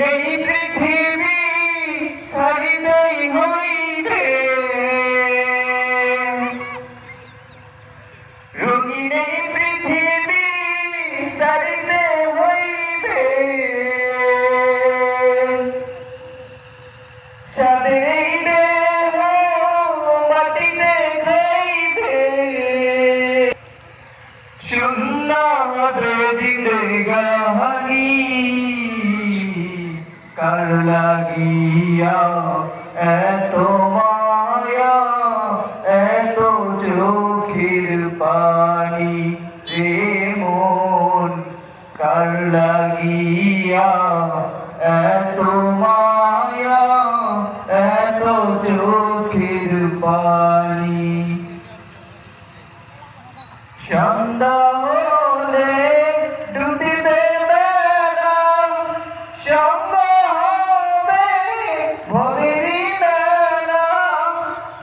এই পৃথিবী ছাড়িতেই হইবে, রঙিন এই পৃথিবী ছাড়িতে হইবে, সাদের এই দেহ মাটিতে খাইবে, শূন্য হবে জিন্দেগানি কার লাগিয়া এত মায়া এত চোখের পানি রে মন কার লাগিয়া এত মায়া এত চোখের পানি সন্ধ্যা হলে ডুবিবে বেলা